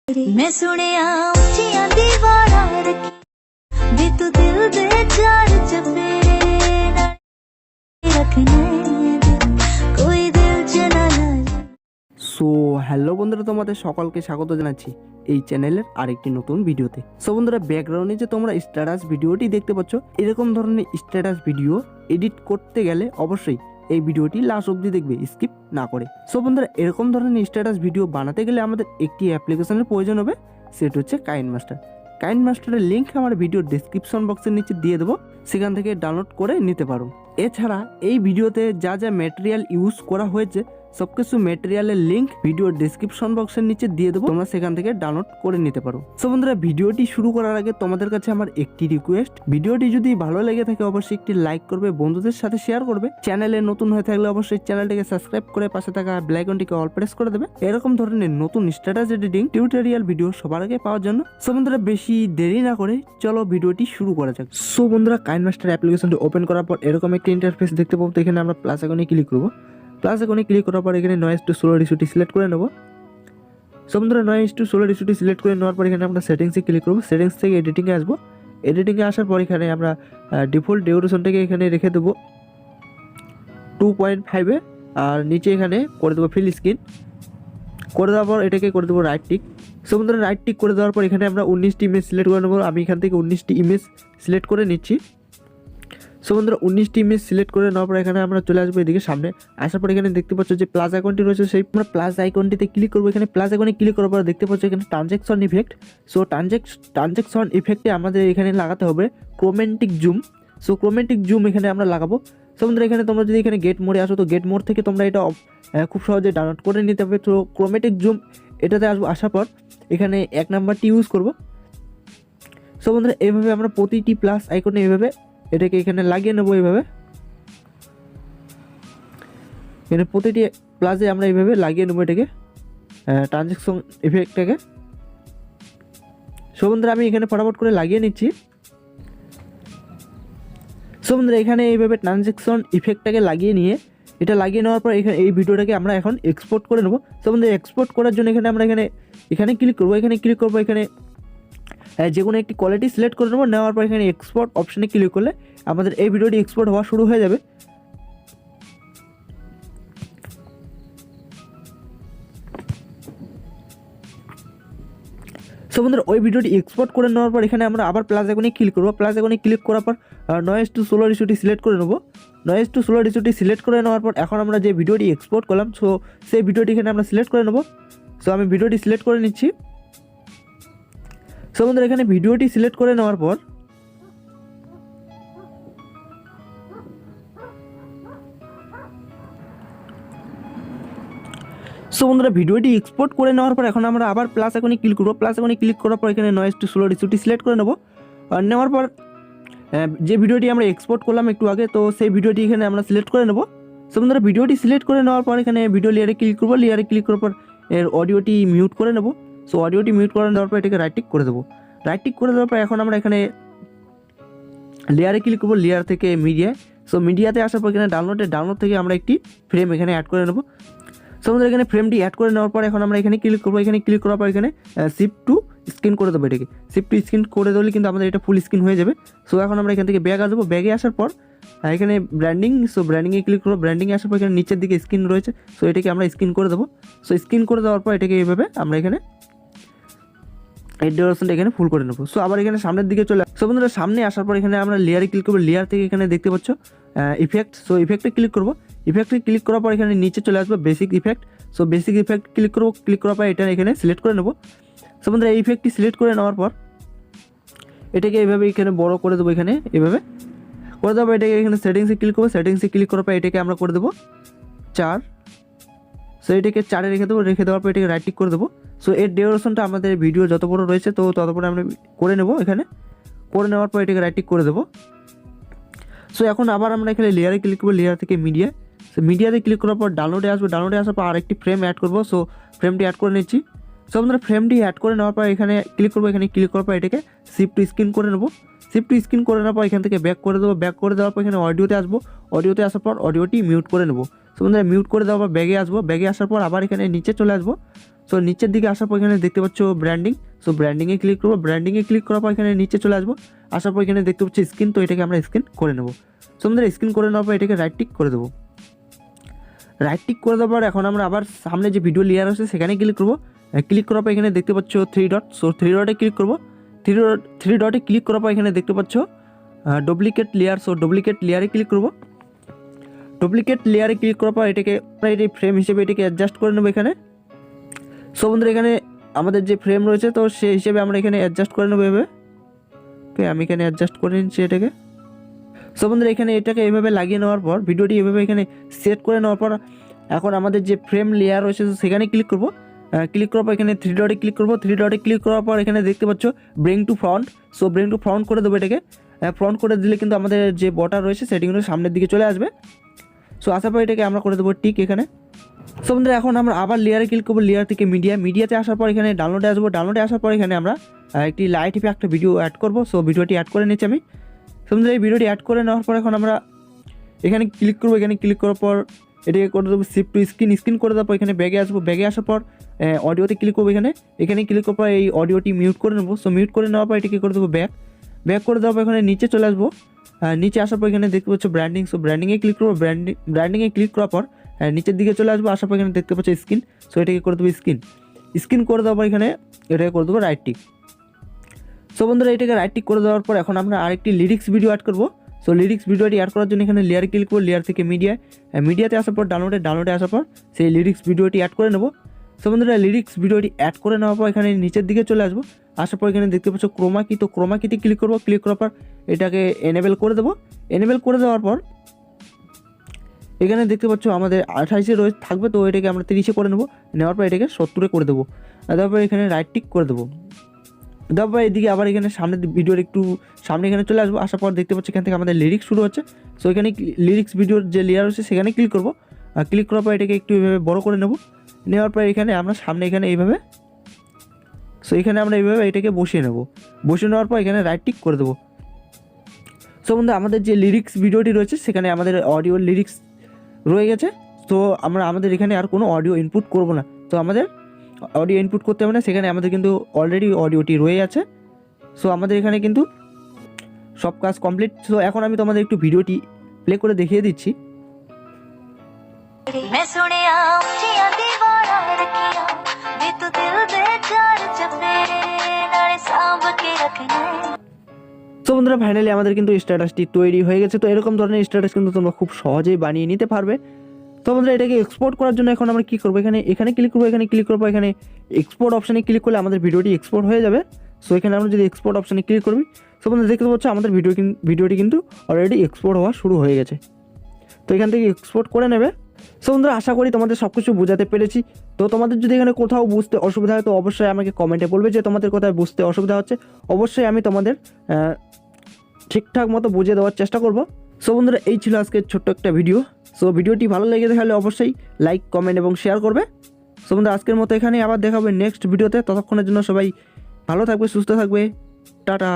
मैं सुनिया उच्चियां दीवारां रखी वे तू दिल दे चार चफेरे रखने कोई दिल जना ना। সো হ্যালো বন্ধুরা, তোমাদের সকলকে স্বাগত জানাচ্ছি এই চ্যানেলের আরেকটি নতুন ভিডিওতে। সো বন্ধুরা, ব্যাকগ্রাউন্ডে যে তোমরা স্ট্যাটাস ভিডিওটি দেখতে পাচ্ছ, এরকম ধরনের স্ট্যাটাস ভিডিও এডিট করতে গেলে অবশ্যই এই ভিডিওটি লাস্ট অবধি দেখবে, স্কিপ না করে। সো বন্ধুরা, এরকম ধরনের স্ট্যাটাস ভিডিও বানাতে গেলে আমাদের একটি অ্যাপ্লিকেশনের প্রয়োজন হবে, সেটা হচ্ছে কাইনমাস্টার। কাইনমাস্টারের লিঙ্ক আমার ভিডিওর ডেসক্রিপশন বক্সের নিচে দিয়ে দেবো, সেখান থেকে ডাউনলোড করে নিতে পারো। এছাড়া এই ভিডিওতে যা যা ম্যাটেরিয়াল ইউজ করা হয়েছে সবকিছু ম্যাটেরিয়ালের লিঙ্ক ভিডিওর ডেসক্রিপশন বক্সের নিচে দিয়ে দেবো, তোমরা সেখান থেকে ডাউনলোড করে নিতে পারো। সো বন্ধুরা, ভিডিওটি শুরু করার আগে তোমাদের কাছে আমার একটি রিকোয়েস্ট, ভিডিওটি যদি ভালো লেগে থাকে অবশ্যই একটি লাইক করবে, বন্ধুদের সাথে শেয়ার করবে। চ্যানেলে নতুন হয়ে থাকলে অবশ্যই চ্যানেলটিকে সাবস্ক্রাইব করে পাশে থাকা বেল আইকনটিকে অল প্রেস করে দেবে, এরকম ধরনের নতুন স্ট্যাটাস এডিটিং টিউটোরিয়াল ভিডিও সবার আগে পাওয়ার জন্য। সো বন্ধুরা, বেশি দেরি না করে চলো ভিডিওটি শুরু করা যাক। সো বন্ধুরা, কাইনমাস্টার অ্যাপ্লিকেশনটি ওপেন করার পর এরকম একটি ইন্টারফেস দেখতে পাবো। তো এখানে আমরা প্লাস আইকনে ক্লিক করবো। প্লাস আইকনে ক্লিক করার পর এখানে নয়েজ টু স্লো রেশিওটি সিলেক্ট করে নেব। সো বন্ধুরা, নয়েজ টু স্লো রেশিওটি সিলেক্ট করে নেওয়ার পর এখানে আমরা সেটিংসে ক্লিক করবো। সেটিংস থেকে এডিটিংয়ে আসবো। এডিটিংয়ে আসার পর এখানে আমরা ডিফল্ট ডিউরেশনটাকে এখানে রেখে দেবো 2.5-এ, আর নিচে এখানে করে দেবো ফিল স্ক্রিন। করে দেওয়ার পর এটাকে করে দেবো রাইট টিক। সো বন্ধুরা, রাইট টিক করে দেওয়ার পর এখানে আমরা 19টি ইমেজ সিলেক্ট করে নেবো। আমি এখান থেকে 19টি ইমেজ সিলেক্ট করে নিচ্ছি। সো বন্ধুরা, 19টি ইমেজ সিলেক্ট করে নেওয়ার পর এখানে আমরা চলে আসবো এদিকে সামনে। আসার পর এখানে দেখতে পাচ্ছ যে প্লাস আইকনটি রয়েছে, সেই আমরা প্লাস আইকনটিতে ক্লিক করবো। এখানে প্লাস আইকনে ক্লিক করার পর দেখতে পাচ্ছ এখানে ট্রানজ্যাকশন ইফেক্ট। সো ট্রানজ্যাকশন ইফেক্টে আমাদের এখানে লাগাতে হবে chromatic zoom. So chromatic zoom এখানে আমরা লাগাবো। সো বন্ধুরা, এখানে তোমরা যদি এখানে গেট মোডে আসো তো গেট মোড থেকে তোমরা এটা খুব সহজে ডাউনলোড করে নিতে হবে। তো ক্রোম্যাটিক জুম এটাতে আসবো। আসার পর এখানে 1 নাম্বারটি ইউজ করবো। সো বন্ধুরা, এইভাবে আমরা প্রতিটি প্লাস আইকনে এইভাবে এটাকে এখানে লাগিয়ে নেবো। এইভাবে এখানে প্রতিটি প্লাসে আমরা এইভাবে লাগিয়ে নেবো এটাকে, ট্রানজ্যাকশন ইফেক্টটাকে। সো বন্ধুরা, আমি এখানে ফটাফট করে লাগিয়ে নিচ্ছি। সো বন্ধুরা, এখানে এইভাবে ট্রানজ্যাকশন ইফেক্টটাকে লাগিয়ে নিয়ে এটা লাগিয়ে নেওয়ার পর এখানে এই ভিডিওটাকে আমরা এখন এক্সপোর্ট করে নেবো। সো বন্ধুরা, এক্সপোর্ট করার জন্য এখানে আমরা এখানে ক্লিক করবো। এখানে ক্লিক করবো, এখানে যে কোনো একটি কোয়ালিটি সিলেক্ট করে নেবো। নেওয়ার পর এখানে এক্সপোর্ট অপশানে ক্লিক করলে আমাদের এই ভিডিওটি এক্সপোর্ট হওয়া শুরু হয়ে যাবে। সো বন্ধুরা, ওই ভিডিওটি এক্সপোর্ট করে নেওয়ার পর এখানে আমরা আবার প্লাস আইকনে ক্লিক করবো। প্লাস আইকনে ক্লিক করার পর নয়েজ টু স্লো রেশিওটি সিলেক্ট করে নেবো। নয়েজ টু স্লো রেশিওটি সিলেক্ট করে নেওয়ার পর এখন আমরা যে ভিডিওটি এক্সপোর্ট করলাম, সো সেই ভিডিওটি এখানে আমরা সিলেক্ট করে নেবো। সো আমি ভিডিওটি সিলেক্ট করে নিচ্ছি। সো বন্ধুরা, এখানে ভিডিওটি সিলেক্ট করে নেওয়ার পর সো বন্ধুরা, ভিডিওটি এক্সপোর্ট করে নেওয়ার পর এখন আমরা আবার প্লাস আইকনে ক্লিক করবো। প্লাস আইকনে ক্লিক করার পর এখানে নয়েজ টু স্লো রেশিওটি সিলেক্ট করে নেবো। আর নেওয়ার পর যে ভিডিওটি আমরা এক্সপোর্ট করলাম একটু আগে, তো সেই ভিডিওটি এখানে আমরা সিলেক্ট করে নেবো। সো বন্ধুরা, ভিডিওটি সিলেক্ট করে নেওয়ার পর এখানে ভিডিও লেয়ারে ক্লিক করবো। লেয়ারে ক্লিক করার পর এর অডিওটি মিউট করে নেবো। সো অডিওটি মিউট করে দেওয়ার পর এটাকে রাইট টিক করে দেবো। রাইট টিক করে দেওয়ার পর এখন আমরা এখানে লেয়ারে ক্লিক করবো। লেয়ার থেকে মিডিয়ায়। সো মিডিয়াতে আসার পর এখানে ডাউনলোড থেকে আমরা একটি ফ্রেম এখানে অ্যাড করে নেবো। সো আমাদের এখানে ফ্রেমটি অ্যাড করে নেওয়ার পর এখন আমরা এখানে ক্লিক করবো। এখানে ক্লিক করার পর এখানে শিফট টু স্ক্রিন করে দেবো। এটাকে শিফট টু স্ক্রিন করে দিলে কিন্তু আমাদের এটা ফুল স্ক্রিন হয়ে যাবে। সো এখন আমরা এখান থেকে ব্যাগ আসবো। ব্যাগে আসার পর এখানে ব্র্যান্ডিং, সো ব্র্যান্ডিংয়ে ক্লিক করবো। ব্র্যান্ডিংয়ে আসার পর এখানে নিচের দিকে স্ক্রিন রয়েছে, সো এটাকে আমরা স্ক্রিন করে দেবো। সো স্ক্রিন করে দেওয়ার পর এটাকে এইভাবে আমরা এখানে এই ডিউরেশনটা এখানে ফুল করে নেবো। সো আবার এখানে সামনের দিকে চলে। সো বন্ধুরা, সামনে আসার পর এখানে আমরা লেয়ারে ক্লিক করবো। লেয়ার থেকে এখানে দেখতে পাচ্ছ ইফেক্ট। সো ইফেক্টে ক্লিক করবো। ইফেক্টে ক্লিক করার পর এখানে নিচে চলে আসবো basic effect. So basic effect click করবো। ক্লিক করার পর এটা এখানে সিলেক্ট করে নেবো। সো বন্ধুরা, এই ইফেক্টটি সিলেক্ট করে নেওয়ার পর এটাকে এইভাবে এখানে বড় করে দেবো। এখানে এভাবে করে দেবো। এটাকে এখানে সেটিংসে ক্লিক করবো। সেটিংসে ক্লিক করার পর এটাকে আমরা করে দেবো 4। সো এটাকে 4-এ রেখে দেবো। রেখে দেওয়ার পর এটাকে রাইট টিক করে দেবো। সো এর ডিউরেশনটা আমাদের ভিডিও যত বড় রয়েছে তো তত বড় আমরা করে নেবো। এখানে করে নেওয়ার পর এটাকে রাইট টিক করে দেবো। সো এখন আবার আমরা এখানে লেয়ারে ক্লিক করবো। লেয়ার থেকে মিডিয়া। সো মিডিয়াতে ক্লিক করার পর ডাউনলোডে আসবো। ডাউনলোডে আসার পর আরেকটি ফ্রেম অ্যাড করবো। সো ফ্রেমটি অ্যাড করে নিচ্ছি। সো আমরা ফ্রেমটি অ্যাড করে নেওয়ার পর এখানে ক্লিক করবো। এখানে ক্লিক করার পর এটাকে শিফট টু স্ক্রিন করে নেবো। শিফট টু স্ক্রিন করে নেওয়ার পর এখান থেকে ব্যাক করে দেবো। ব্যাক করে দেওয়ার পর এখানে অডিওতে আসবো। অডিওতে আসার পর অডিওটি মিউট করে নেবো। সো বন্ধুরা, মিউট করে দেওয়ার পর ব্যাগে আসবো। ব্যাগে আসার পর আবার এখানে নিচে চলে আসবো। সো নিচের দিকে আসার পর এখানে দেখতে পাচ্ছ ব্র্যান্ডিং, সো ব্র্যান্ডিংয়ে ক্লিক করবো। ব্র্যান্ডিংয়ে ক্লিক করার পর এখানে নিচে চলে আসবো, আসার পর এখানে দেখতে পাচ্ছি স্ক্রিন, তো এটাকে আমরা স্ক্রিন করে নেবো। সো আমাদের স্ক্রিন করে নেওয়ার পর এটাকে রাইট টিক করে দেবো। রাইট টিক করে দেওয়ার পর এখন আমরা আবার সামনে যে ভিডিও লেয়ার আছে সেখানে ক্লিক করবো। ক্লিক করার পর এখানে দেখতে পাচ্ছ 3 ডট, সো 3 ডটে ক্লিক করবো। 3 ডটে ক্লিক করার পর এখানে দেখতে পাচ্ছ ডুপ্লিকেট লেয়ার, সো ডুপ্লিকেট লেয়ারে ক্লিক করবো। ডুপ্লিকেট লেয়ারে ক্লিক করার পর এটাকে ফ্রেম হিসেবে এটাকে অ্যাডজাস্ট করে নেবো এখানে। সো বন্ধুরা এখানে আমাদের যে ফ্রেম রয়েছে তো সেই হিসেবে আমরা এখানে অ্যাডজাস্ট করে নেবো এভাবে। ওকে, আমি এখানে অ্যাডজাস্ট করে নিচ্ছি এটাকে। সো বন্ধুরা এখানে এটাকে এভাবে লাগিয়ে নেওয়ার পর ভিডিওটি এভাবে এখানে সেট করে নেওয়ার পর এখন আমাদের যে ফ্রেম লেয়ার রয়েছে সেখানে ক্লিক করবো। ক্লিক করার পর এখানে 3 ডটে ক্লিক করবো। 3 ডটে ক্লিক করার পর এখানে দেখতে পাচ্ছ bring to front, so bring to front করে দেবো এটাকে। ফ্রন্ট করে দিলে কিন্তু আমাদের যে বর্ডার রয়েছে সেটি কিন্তু সামনের দিকে চলে আসবে। সো আসার পর এটাকে আমরা করে দেবো টিক এখানে। সো বন্ধুরা এখন আমরা আবার লেয়ারে ক্লিক করবো, লেয়ার থেকে মিডিয়াতে আসার পর এখানে ডাউনলোডে আসবো। ডাউনলোডে আসার পর এখানে আমরা একটি লাইট ইফেক্ট একটা ভিডিও অ্যাড করবো। সো ভিডিওটি অ্যাড করে নিচ্ছি আমি। সো বন্ধুরা এই ভিডিওটি অ্যাড করে নেওয়ার পর এখন আমরা এখানে ক্লিক করবো। এখানে ক্লিক করার পর এটাকে করে দেবো শিফট টু স্ক্রিন করে দেওয়ার পর এখানে ব্যাগে আসবো। ব্যাগে আসার পর অডিওতে ক্লিক করবো। এখানে ক্লিক করার পর এই অডিওটি মিউট করে নেবো। সো মিউট করে নেওয়ার পর এটাকে করে দেবো ব্যাক করে দেওয়ার পর এখানে নিচে চলে আসবো। নিচে আসার পর এখানে দেখতে পাচ্ছ ব্র্যান্ডিং, সো ব্র্যান্ডিংয়ে ক্লিক করবো। ব্র্যান্ডিংয়ে ক্লিক করার পর নিচের দিকে চলে আসবো। আসার পর এখানে দেখতে পাচ্ছ স্ক্রিন, সো এটাকে করে দেবো স্ক্রিন করে দেওয়ার পর এখানে এটাকে করে দেবো রাইট টিক। সো বন্ধুরা এটাকে রাইট টিক করে দেওয়ার পর এখন আমরা আরেকটি লিরিক্স ভিডিও অ্যাড করবো। সো লিরিক্স ভিডিওটি অ্যাড করার জন্য এখানে লেয়ারে ক্লিক করবো। লেয়ার থেকে মিডিয়াতে আসার পর ডাউনলোডে আসার পর সেই লিরিক্স ভিডিওটি অ্যাড করে নেবো। সো বন্ধুরা লিরিক্স ভিডিওটি অ্যাড করে নেওয়ার পর এখানে নিচের দিকে চলে আসবো। আসার পর এখানে দেখতে পাচ্ছ ক্রোমাকি, তো ক্রোমাকিতে ক্লিক করবো। ক্লিক করার পর এটাকে এনেবেল করে দেবো। এনেবেল করে দেওয়ার পর এখানে দেখতে পাচ্ছ আমাদের 28-এ থাকবে, তো এটাকে আমরা 30-এ করে নেওয়ার পর এটাকে 70-এ করে দেবো। তারপর এখানে রাইট টিক করে দেবো। তারপর এদিকে আবার এখানে সামনের ভিডিওর একটু সামনে এখানে চলে আসবো। আসার পর দেখতে পাচ্ছি এখান থেকে আমাদের লিরিক্স শুরু হচ্ছে। সো এখানে লিরিক্স ভিডিওর যে লেয়ার হচ্ছে সেখানে ক্লিক করবো। ক্লিক করার পর এটাকে একটু এইভাবে বড় করে নেওয়ার পর এখানে আমরা সামনে এখানে এইভাবে, সো এখানে আমরা এইভাবে এটাকে বসিয়ে নেওয়ার পর এখানে রাইট টিক করে দেবো। সো বন্ধু আমাদের যে লিরিক্স ভিডিওটি রয়েছে সেখানে আমাদের অডিও লিরিক্স রয়ে গেছে। তো আমাদের এখানে আর কোনো অডিও ইনপুট করব না, তো আমাদের অডিও ইনপুট করতে হবে না, সেখানে আমাদের কিন্তু অলরেডি অডিওটি রয়ে আছে। সো আমাদের এখানে কিন্তু সব কাজ কমপ্লিট। সো এখন আমি তোমাদের একটু ভিডিওটি প্লে করে দেখিয়ে দিচ্ছি। मैं सुनिया उच्चियां दीवारां रखिया वे तू दिल दे चार चफेरे नाले सांभ के रखने। তো বন্ধুরা ফাইনালি আমাদের কিন্তু স্ট্যাটাসটি তৈরি হয়ে গেছে। তো এরকম ধরনের স্ট্যাটাস কিন্তু তোমরা খুব সহজেই বানিয়ে নিতে পারবে। তো বন্ধুরা এটাকে এক্সপোর্ট করার জন্য এখন আমরা কী করবো, এখানে ক্লিক করবো। এখানে ক্লিক করবো, এখানে এক্সপোর্ট অপশানে ক্লিক করলে আমাদের ভিডিওটি এক্সপোর্ট হয়ে যাবে। সো এখানে আমরা যদি এক্সপোর্ট অপশানে ক্লিক করবি, সো বন্ধুরা দেখতে পাচ্ছ আমাদের ভিডিওটি কিন্তু অলরেডি এক্সপোর্ট হওয়া শুরু হয়ে গেছে। তো এখান থেকে এক্সপোর্ট করে নেবে। সো বন্ধুরা আশা করি তোমাদের সব কিছু বোঝাতে পেরেছি। তো তোমাদের যদি এখানে কোথাও বুঝতে অসুবিধা হয় তো অবশ্যই আমাকে কমেন্টে বলবে যে তোমাদের কোথায় বুঝতে অসুবিধা হচ্ছে। অবশ্যই আমি তোমাদের ঠিকঠাক মতো বুঝিয়ে দেওয়ার চেষ্টা করব। সো বন্ধুরা এই ছিল আজকের ছোট্ট একটা ভিডিও। সো ভিডিওটি ভালো লেগে থাকলে অবশ্যই লাইক, কমেন্ট এবং শেয়ার করবে। সো বন্ধুরা আজকের মতো এখানেই আবার দেখা হবে নেক্সট ভিডিওতে। ততক্ষণের জন্য সবাই ভালো থাকবে, সুস্থ থাকবে, টাটা।